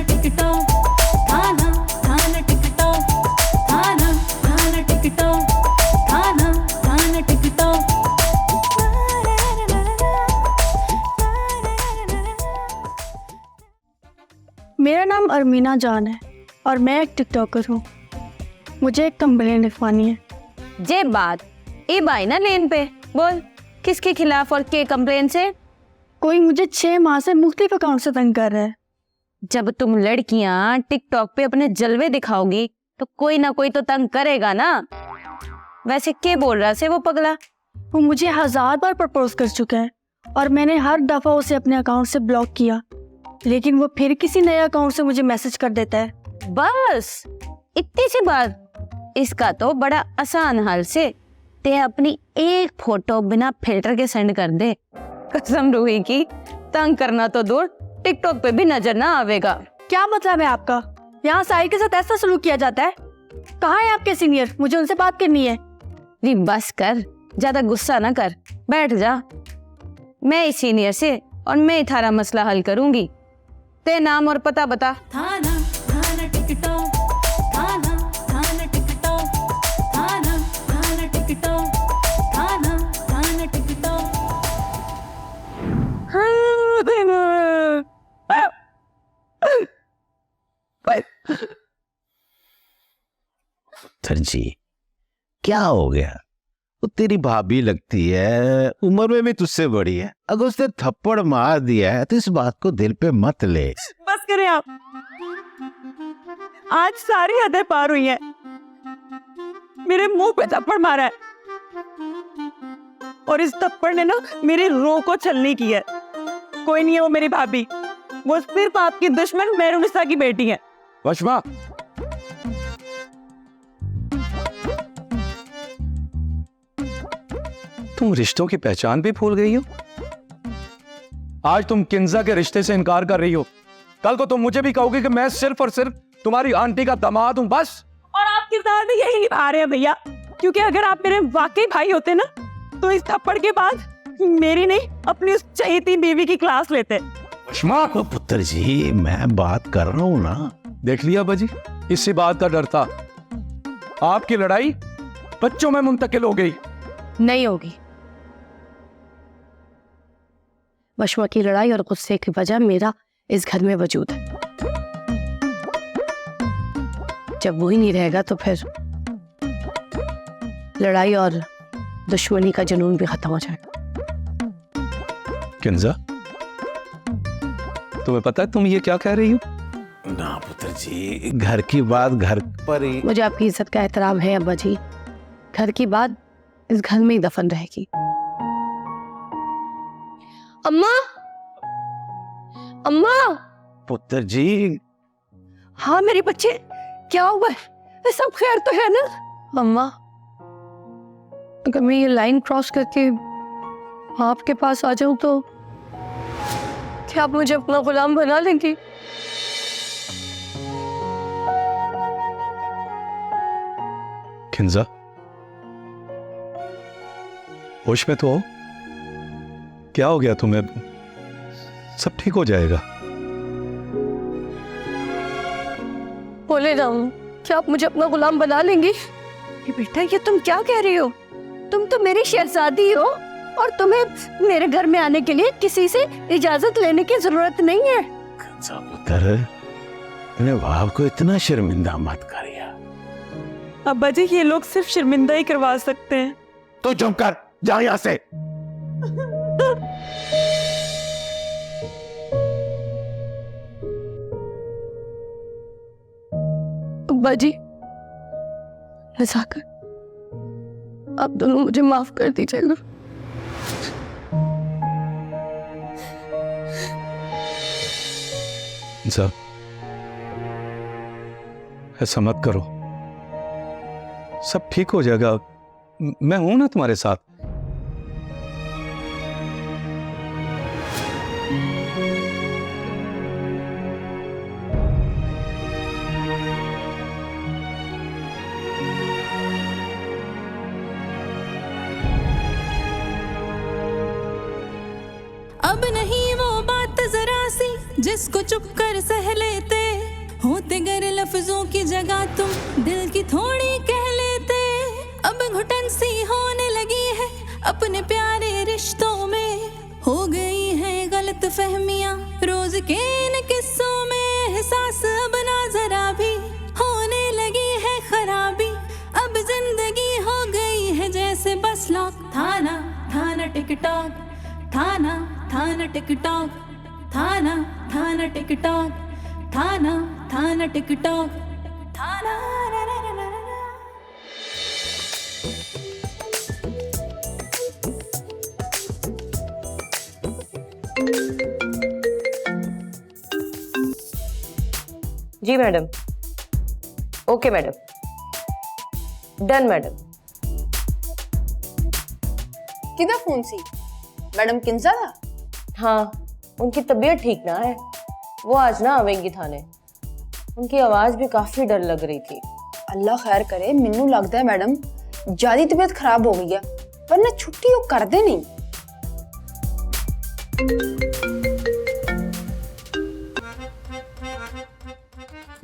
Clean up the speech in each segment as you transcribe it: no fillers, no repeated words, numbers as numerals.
थाना टिकटॉक, थाना थाना टिकटॉक, थाना थाना टिकटॉक, थाना थाना टिकटॉक। मेरा नाम अरमीना जान है और मैं एक टिकटॉकर हूँ। मुझे एक कंप्लेंट लिखवानी है। जे बात ए बाई ना लेन पे बोल, किसके खिलाफ और के कंप्लेन से? कोई मुझे 6 माह से मुख्तलिफ अकाउंट से तंग कर रहा है। जब तुम लड़कियां टिकटॉक पे अपने जलवे दिखाओगी तो कोई ना कोई तो तंग करेगा ना। वैसे के बोल रहा से वो पगला? वो मुझे 1000 बार प्रपोज कर चुका है और मैंने हर दफा उसे अपने अकाउंट से ब्लॉक किया, लेकिन वो फिर किसी नए अकाउंट से मुझे मैसेज कर देता है। बस इतनी सी बात? इसका तो बड़ा आसान हल से ते अपनी एक फोटो बिना फिल्टर के सेंड कर दे। कसम रूही की, तंग करना तो दूर, टिकटॉक पे भी नजर ना आवेगा। क्या मतलब है आपका? यहाँ साहिल के साथ ऐसा सलूक किया जाता है? कहाँ है आपके सीनियर? मुझे उनसे बात करनी है। री बस कर, ज्यादा गुस्सा ना कर, बैठ जा। मैं इस सीनियर से और मैं ही थारा मसला हल करूंगी। ते नाम और पता बता। थाना थाना टिकटॉक, थाना थाना टिकटॉक, थाना थाना टिकटॉक, थाना थाना टिकटॉक। पुत्र जी, क्या हो गया? वो तेरी भाभी लगती है, उम्र में भी तुझसे बड़ी है। अगर उसने थप्पड़ मार दिया है तो इस बात को दिल पे मत ले। बस करें आप, आज सारी हदें पार हुई हैं। मेरे मुंह पे थप्पड़ मारा है और इस थप्पड़ ने ना मेरी रूह को छलनी की है। कोई नहीं है वो मेरी भाभी, वो सिर्फ आपकी दुश्मन मेहरुनिसा की बेटी है। वशमा, तुम रिश्तों की पहचान भी भूल गई हो। आज तुम किंजा के रिश्ते से इनकार कर रही हो, कल को तुम मुझे भी कहोगे कि मैं सिर्फ और सिर्फ तुम्हारी आंटी का दामाद हूं बस। और आप किरदार भी यही निभा रहे हैं भैया, क्योंकि अगर आप मेरे वाकई भाई होते ना तो इस थप्पड़ के बाद मेरी नहीं अपनी उस चहेती बीवी की क्लास लेते। वशमा, तो पुत्र जी, मैं बात कर रहा हूँ ना। देख लिया बाजी, इसी बात का डर था। आपकी लड़ाई बच्चों में मुंतकिल हो गई। नहीं होगी। वशमा की लड़ाई और गुस्से की वजह मेरा इस घर में वजूद है। जब वो ही नहीं रहेगा तो फिर लड़ाई और दुश्मनी का जुनून भी खत्म हो जाएगा। किंजा, तुम्हें पता है तुम ये क्या कह रही हो? ना पुत्र जी, घर की बात घर पर ही। मुझे आपकी इज्जत का एहतराम है अब्बा जी। घर की बात इस घर में ही दफन रहेगी। अम्मा, अम्मा। पुत्र जी। हाँ मेरे बच्चे, क्या हुआ है? सब खैर तो है ना? अम्मा, अगर मैं ये लाइन क्रॉस करके आपके पास आ जाऊं तो क्या आप मुझे अपना गुलाम बना लेंगी? किंजा, होश में तो हो? क्या हो गया तुम्हें? सब ठीक हो जाएगा। बोले जाऊं, क्या आप मुझे अपना गुलाम बना लेंगी? ये बेटा, ये तुम क्या कह रही हो? तुम तो मेरी शहजादी हो और तुम्हें मेरे घर में आने के लिए किसी से इजाजत लेने की जरूरत नहीं है। पुत्र, अपने बाप को इतना शर्मिंदा मत करिए। अब्बा जी, ये लोग सिर्फ शर्मिंदा ही करवा सकते हैं। तो चुप कर, जा यहाँ से। अब्बा जी, नज़ाकत, आप दोनों मुझे माफ कर दीजिएगा। जा, ऐसा मत करो, सब ठीक हो जाएगा। मैं हूं ना तुम्हारे साथ। अब नहीं वो बात जरा सी जिसको चुप कर सह लेते, होते गर लफ्जों की जगह तुम दिल की थोड़ी कह लेते। अब घुटन सी होने लगी है अपने प्यारे रिश्तों में, हो गई है गलत फहमियां रोज के इन किस्सों में। एहसास अब ना जरा भी होने लगी है खराबी, अब जिंदगी हो गई है जैसे बस लॉक। थाना थाना टिकटॉक, थाना थाना टिकटॉक, थाना थाना टिकटॉक, थाना थाना टिकटॉक, थाना ना ना ना ना ना। जी madam. Okay madam, done madam. किदा फोन सी? मैडम किंजा दा? हाँ, उनकी तबीयत ठीक ना है, वो आज ना आवेंगी थाने। उनकी आवाज भी काफी डर लग रही थी। अल्लाह खैर करे, मैनू लगता है मैडम ज्यादा तबीयत खराब हो गई है, वरना छुट्टी वो करदे नहीं।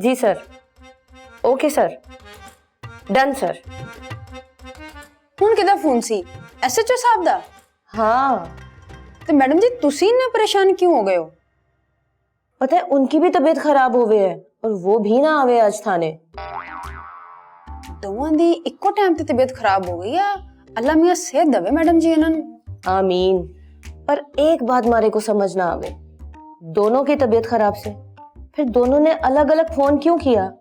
जी sir. Okay sir, done sir. हुण किदा फोन सी? एसएचओ साहब दा? हाँ, तो मैडम जी तुसी इन्ना परेशान क्यों हो गए हो? पता है उनकी भी तबीयत खराब हो गई है और वो भी ना आवे आज थाने। दोवां दी इक्को टाइम ते तबीयत खराब हो गई है। अल्लाह मियां सेहत देवे मैडम जी इन्हां नूं। आमीन। पर एक बात मारे को समझ ना आवे, दोनों की तबीयत खराब से फिर दोनों ने अलग अलग फोन क्यों किया?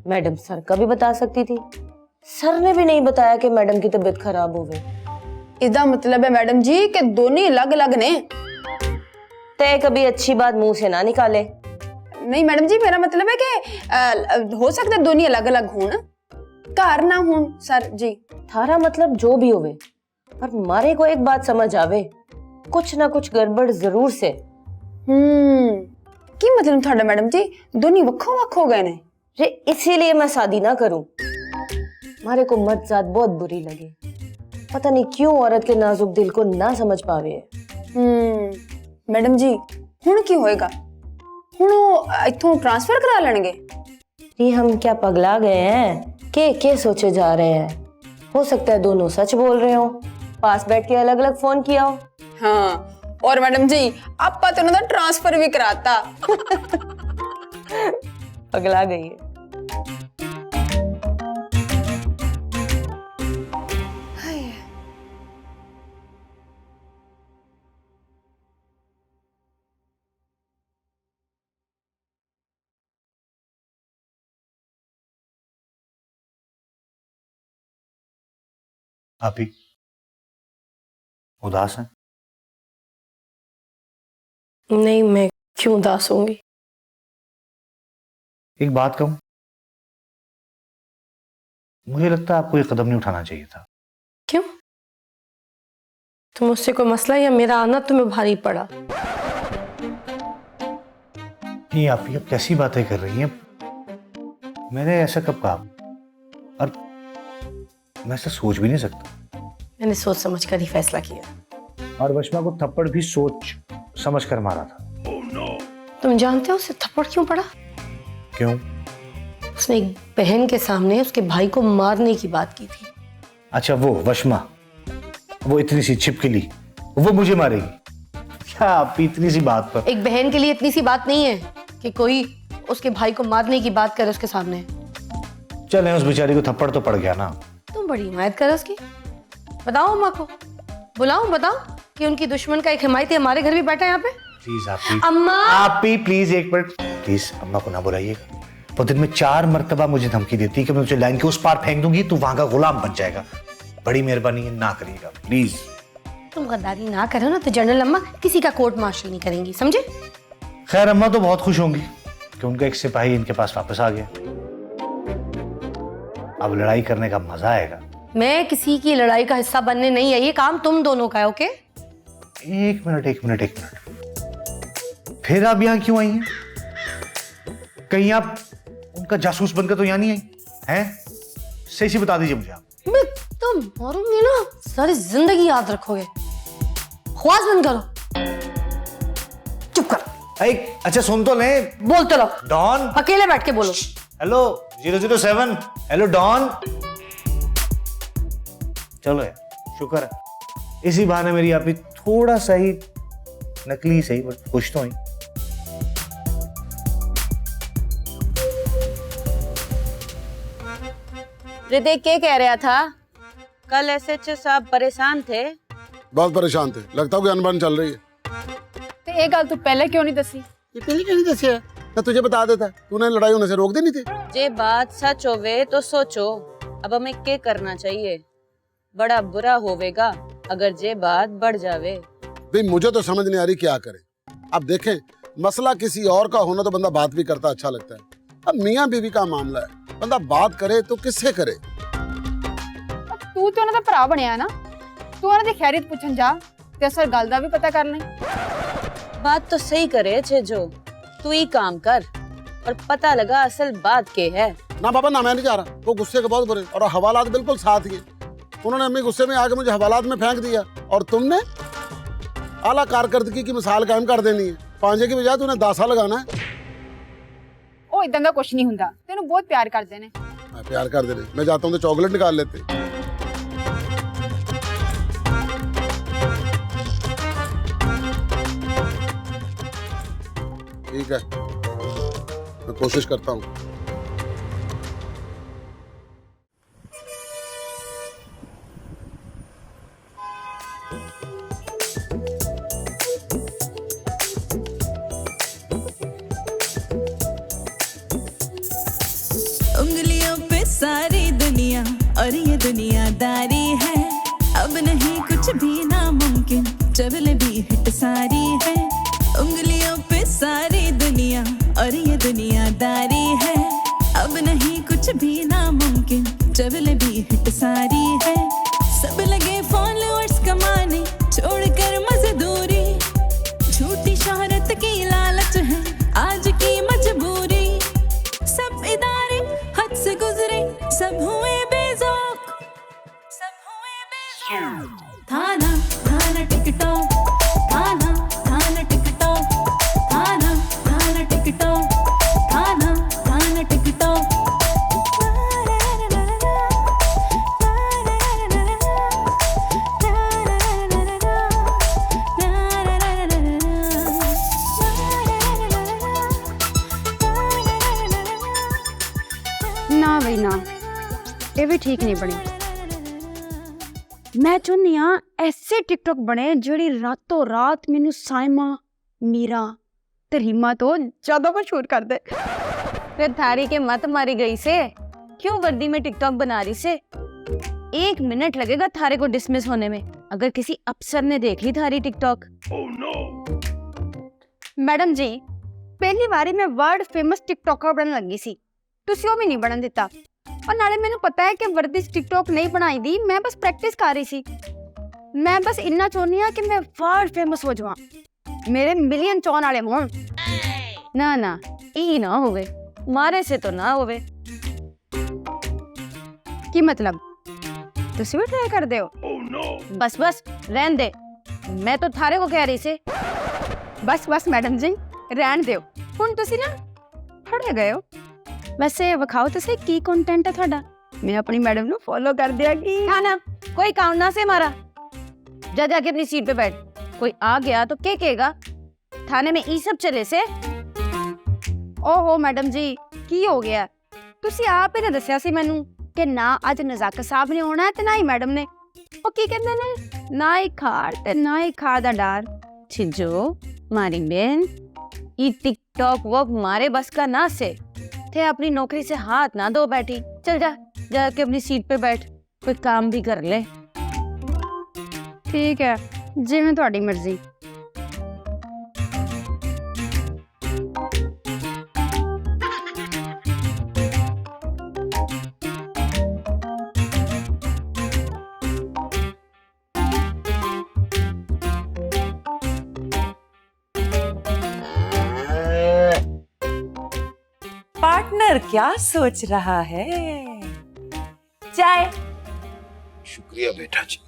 मैडम सर का भी बता सकती थी, सर ने भी नहीं बताया कि मैडम की तबीयत खराब हो गई। इदा मतलब है मैडम जी कि दोनों अलग अलग ने। तय कभी अच्छी बात मुंह से ना निकाले। नहीं मैडम जी, मेरा मतलब है कि हो सकता है दोनों अलग अलग हों, घर ना हों सर जी। थारा मतलब जो भी होवे, पर मारे को एक बात समझ आवे, कुछ ना कुछ गड़बड़ जरूर से। की मतलब थाड़ा मैडम जी दोनों वक्खो वक्ख हो गए ने? रे इसीलिए मैं शादी ना करूं। मारे को मत जात बहुत बुरी लगे, पता नहीं क्यों औरत के नाजुक दिल को ना समझ पावे। मैडम जी हुण की होएगा? हुण इथों ट्रांसफर करा लेंगे? ये हम क्या पगला गए हैं के सोचे जा रहे हैं? हो सकता है दोनों सच बोल रहे हो, पास बैठ के अलग अलग फोन किया हो। हाँ, और मैडम जी आपा तो उन्होंने ट्रांसफर भी कराता। पगला गई है। आप ही उदास हैं? नहीं, मैं क्यों उदास होंगी? एक बात कहूं, मुझे लगता है आपको ये कदम नहीं उठाना चाहिए था। क्यों? तो मुझसे कोई मसला या मेरा आना तुम्हें भारी पड़ा? नहीं, आप ये कैसी बातें कर रही हैं? मैंने ऐसा कब कहा? और मैं ऐसा सोच भी नहीं सकता। मैंने सोच समझ कर ही फैसला किया। और वशमा को थप्पड़ भी सोच समझ कर मारा था। तुम जानते हो उसे थप्पड़ क्यों पड़ा? क्यों? उसने एक बहन के सामने उसके भाई को मारने की बात की थी। अच्छा, वो वशमा, वो इतनी सी छिपकली, वो मुझे मारेगी क्या? आप इतनी सी बात पर? एक बहन के लिए इतनी सी बात नहीं है कि कोई उसके भाई को मारने की बात करे उसके सामने। चलें, उस बेचारी को थप्पड़ तो पड़ गया ना। तुम बड़ी हिमायत करो उसकी। बताओ अम्मा को, बुलाओ, बताओ कि उनकी दुश्मन का एक हिमायती हमारे घर भी बैठा है यहाँ पे। प्लीज आप ही, अम्मा, आप ही प्लीज एक मिनट, प्लीज अम्मा को ना बुलाइएगा। वो दिन में 4 मर्तबा मुझे धमकी देती है कि मैं तुझे लाइन के उस पार फेंक दूंगी, तू वहां का गुलाम बन जाएगा। बड़ी मेहरबानी है, ना करिएगा प्लीज। तुम गद्दारी ना करो ना तो जनरल अम्मा किसी का कोर्ट मार्शल नहीं करेंगी, समझे? खैर, अम्मा तो बहुत खुश होंगी कि उनका एक सिपाही इनके पास वापस आ गया। अब लड़ाई करने का मजा आएगा। मैं किसी की लड़ाई का हिस्सा बनने नहीं आई, ये काम तुम दोनों का है। ओके? एक मिनट, फिर आप यहाँ क्यों आई हैं? कहीं आप उनका जासूस बनकर तो यहाँ नहीं आई हैं? सही से बता दीजिए मुझे आप। मैं तो मारूंगी ना, सारी जिंदगी याद रखोगे। ख्वास बंद करो, चुप कर। अच्छा सुन तो ले। बोलते रहो, डॉन। अकेले बैठ के बोलो। हेलो 007। Hello don. चलो यार, शुक्र है इसी बहाने मेरी आप ही थोड़ा सा ही नकली सही बट खुश तो हुई। हृदय क्या कह रहा था? कल एसएचओ साहब परेशान थे। बहुत परेशान थे, लगता है कि अनबन चल रही है। ਤੇ ਇਹ ਗੱਲ ਤੂੰ ਪਹਿਲੇ ਕਿਉਂ ਨਹੀਂ ਦੱਸੀ? ये पहले क्यों नहीं दसिया? मैं तुझे बता देता, तूने लड़ाई होने से रोक देनी थी। जे बात सच होवे तो सोचो अब हमें क्या करना चाहिए। बड़ा बुरा होवेगा अगर जे बात बढ़ जावे। भाई मुझे तो समझ नहीं आ रही क्या करे। अब देखें, मसला किसी और का होना तो बंदा बात भी करता अच्छा लगता है। अब मियाँ बीवी का मामला है, बंदा बात करे तो किससे करे? ਤੂੰ ਤੇ ਉਹਨਾਂ ਦਾ ਭਰਾ ਬਣਿਆ ਨਾ, ਤੂੰ ਉਹਨਾਂ ਦੀ ਖੈਰੀਅਤ ਪੁੱਛਣ ਜਾ ਤੇ ਅਸਲ ਗੱਲ ਦਾ ਵੀ ਪਤਾ ਕਰ ਲੈ। बात तो सही करे छेजो, तू ही काम कर और पता लगा असल बात क्या है। ना बाबा ना, मैं नहीं जा रहा। वो गुस्से के बहुत बुरे और हवालात बिल्कुल साथ ही। उन्होंने अम्मी गुस्से में आके मुझे हवालात में फेंक दिया और तुमने आला कारकर्दगी की मिसाल कायम कर देनी है। पांजे की बजाय तूने दासा लगाना है। ਉਹ ਇਦਾਂ ਦਾ ਕੁਝ ਨਹੀਂ ਹੁੰਦਾ, ਤੈਨੂੰ ਬਹੁਤ ਪਿਆਰ ਕਰਦੇ ਨੇ। मैं प्यार कर देने, मैं जाता हूँ तो चॉकलेट निकाल लेते। ठीक है, मैं कोशिश करता हूँ। उंगलियों पे सारी दुनिया और ये दुनियादारी है। अब नहीं कुछ भी नामुमकिन, चबल भी हिट सारी है। उंगलियों पे सारी दुनिया और ये दुनियादारी है। अब नहीं कुछ भी नामुमकिन, चबल भी हिट सारी है। सब लगे फॉलोअर्स कमाने, छोड़कर मजदूरी। झूठी शोहरत की लालच है आज की मजबूरी। सब इदारे हद से गुजरे, सब हुए बेज़ौक, सब हुए बेज़ौक। थाना थाना टिकटॉक, थाना थाना टिकटॉक, थाना थाना टिकटॉक, थाना थाना टिकटॉक। ਨਾ ਬਈ ਨਾ, ਇਹ ਵੀ ਠੀਕ ਨਹੀਂ ਬਣੀ। ਮੈਂ ਚਾਹੁੰਦੀ ਹਾਂ ਐਸੇ ਟਿਕਟੌਕ ਬਣੇ ਜਿਹੜੀ ਰਾਤੋਂ ਰਾਤ ਮੈਨੂੰ ਸਾਇਮਾ, मीरा ਤੇ ਰੀਮਾ ਤੋਂ ਜ਼ਿਆਦਾ ਮਸ਼ਹੂਰ कर दे। फिर थारी के मत मारी गई से क्यों वर्दी में टिकटॉक बना रही से? 1 मिनट लगेगा थारे को डिसमिस होने में अगर किसी अफसर ने देख ली थारी टिकटॉक। मैडम जी, पहली बारी मैं वर्ल्ड फेमस टिकटॉकर बनन लगी सी, तुसी ਉਹ ਵੀ ਨਹੀਂ ਬਣਨ ਦਿੱਤਾ। और नाले मैंने पता है कि वर्दी टिकटॉक नहीं बनाई दी, मैं बस प्रैक्टिस कर रही सी। मैं बस इन्ना चाहनी हाँ कि मैं वर्ल्ड फेमस हो जावां, मेरे मिलियन चाहने वाले होण। ना ना ई ना होवे, मारे से तो ना होवे। की मतलब तुसी भी ट्राई कर दे हो? बस बस रहन दे, मैं तो थारे को कह रही से। बस बस मैडम जी रहन दिओ, हुण तुसी ना फड़े गए हो। वैसे विखाओ तो सही की कंटेंट है ਤੁਹਾਡਾ, मैं अपनी मैडम ਨੂੰ फॉलो कर दियागी। ना ना कोई काम ना से मारा, जा जाके अपनी सीट पे बैठ। कोई आ गया तो क्या कहेगा? थाने में ई सब चले से। ओहो मैडम जी की हो गया? ਤੁਸੀਂ ਆਪ ਹੀ ਤਾਂ ਦੱਸਿਆ ਸੀ ਮੈਨੂੰ ਕਿ ਨਾ ਅੱਜ ਨਜ਼ਾਕਤ ਸਾਹਿਬ ਨੇ ਆਉਣਾ ਤੇ ਨਾ ਹੀ ਮੈਡਮ ਨੇ। ਉਹ ਕੀ ਕਹਿੰਦੇ ਨੇ, ਨਾ ਹੀ ਖਾੜ ਤੇ ਨਾ ਹੀ ਖਾੜ ਦਾ ਡਰ। छिजो मारी बहन, ये टिकटॉक वो मारे बस का ना से थे। अपनी नौकरी से हाथ ना धो बैठी, चल जा जाके अपनी सीट पे बैठ, कोई काम भी कर ले। ठीक है, जिवें ਤੁਹਾਡੀ ਮਰਜ਼ੀ। पार्टनर क्या सोच रहा है? चाय। शुक्रिया बेटा जी।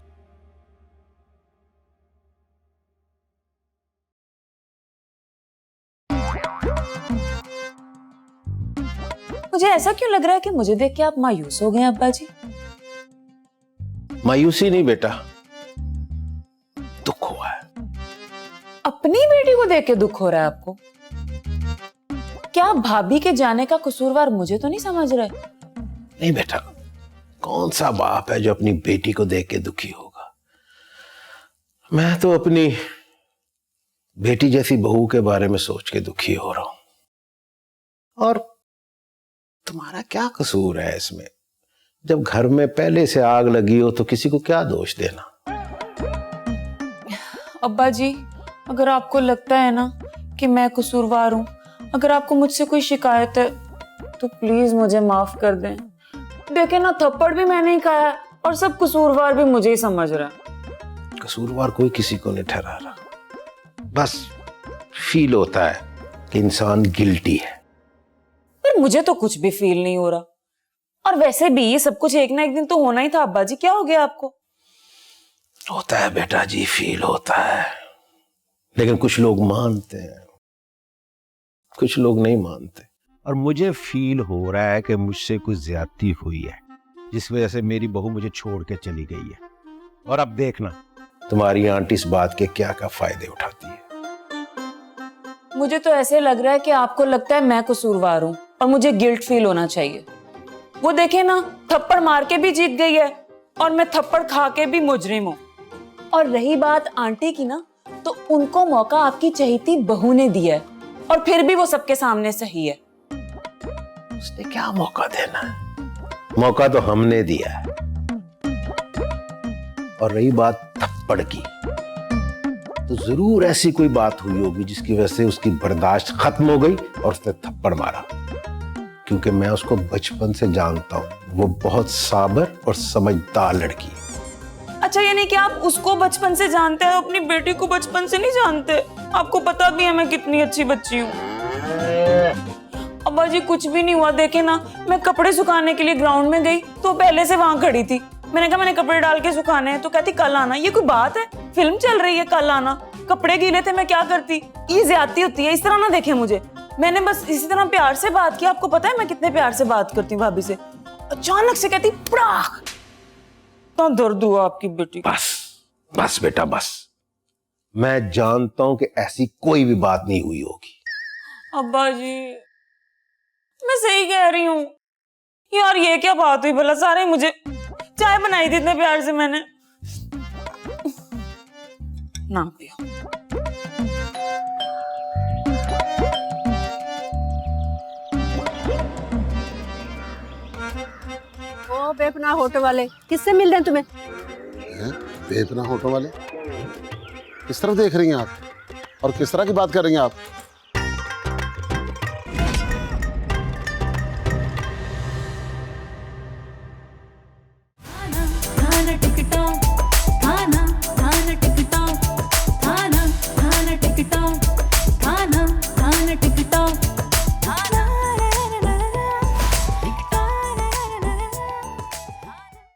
मुझे ऐसा क्यों लग रहा है कि मुझे देख के आप मायूस हो गए हैं अब्बा जी? मायूसी नहीं बेटा, दुख हुआ है। अपनी बेटी को देख के दुख हो रहा है आपको? क्या भाभी के जाने का कसूरवार मुझे तो नहीं समझ रहे? नहीं बेटा, कौन सा बाप है जो अपनी बेटी को देख के दुखी होगा। मैं तो अपनी बेटी जैसी बहू के बारे में सोच के दुखी हो रहा हूं। और तुम्हारा क्या कसूर है इसमें? जब घर में पहले से आग लगी हो तो किसी को क्या दोष देना। अब्बा जी, अगर आपको लगता है ना कि मैं कसूरवार हूं, अगर आपको मुझसे कोई शिकायत है तो प्लीज मुझे माफ कर दें। देखे ना, थप्पड़ भी मैंने ही खाया और सब कसूरवार भी मुझे ही समझ रहा है। कसूरवार कोई किसी को नहीं ठहरा रहा, बस फील होता है कि इंसान गिल्टी है। पर मुझे तो कुछ भी फील नहीं हो रहा। और वैसे भी ये सब कुछ एक ना एक दिन तो होना ही था अब्बा जी। क्या हो गया आपको? होता है बेटा जी, फील होता है, लेकिन कुछ लोग मानते हैं, कुछ लोग नहीं मानते। और मुझे फील हो रहा है कि मुझसे कुछ ज्यादती हुई है, जिस वजह से मेरी बहू मुझे छोड़ के चली गई है। और अब देखना तुम्हारी आंटी इस बात के क्या क्या फायदे उठाती है। मुझे तो ऐसे लग रहा है कि आपको लगता है मैं कसूरवार हूं और मुझे गिल्ट फील होना चाहिए। वो देखे ना, थप्पड़ मार के भी जीत गई है और मैं थप्पड़ खा के भी मुजरिम हूं। और रही बात आंटी की ना, तो उनको मौका आपकी चहेती बहू ने दिया है और फिर भी वो सबके सामने सही है। उसने क्या मौका देना है? मौका तो हमने दिया है। और रही बात थप्पड़ की, तो जरूर ऐसी कोई बात हुई होगी जिसकी वजह से उसकी बर्दाश्त खत्म हो गई और उसने थप्पड़ मारा। क्योंकि मैं उसको बचपन से जानता हूं, वो बहुत साबर और समझदार लड़की है। अच्छा, यानी कि आप उसको बचपन से जानते हैं, अपनी बेटी को बचपन से नहीं जानते? आपको पता भी है मैं कितनी अच्छी बच्ची हूँ। अब्बा जी, कुछ भी नहीं हुआ। देखे ना, मैं कपड़े सुखाने के लिए ग्राउंड में गई तो पहले से वहां खड़ी थी। मैंने कहा मैंने कपड़े डाल के सुखाने हैं, तो कहती कल आना। ये कोई बात है? फिल्म चल रही है, कल आना। कपड़े गीले थे, मैं क्या करती? ये ज्यादती होती है, इस तरह ना देखे मुझे। मैंने बस इसी तरह प्यार से बात की। आपको पता है मैं कितने प्यार से बात करती हूँ भाभी से। अचानक से कहती पड़ाक, तो दर्द हुआ आपकी बेटी। बस बस बेटा बस, मैं जानता हूं कि ऐसी कोई भी बात नहीं हुई होगी। अब्बा जी, मैं सही कह रही हूँ यार। ये क्या बात हुई भला? सारे मुझे चाय बनाई थी इतने प्यार से मैंने। ना पियो। ओ बेपनाह होटल वाले, किससे मिल रहे हैं तुम्हें? बेपनाह होटल वाले? किस तरफ देख रही हैं आप और किस तरह की बात कर रही हैं आप?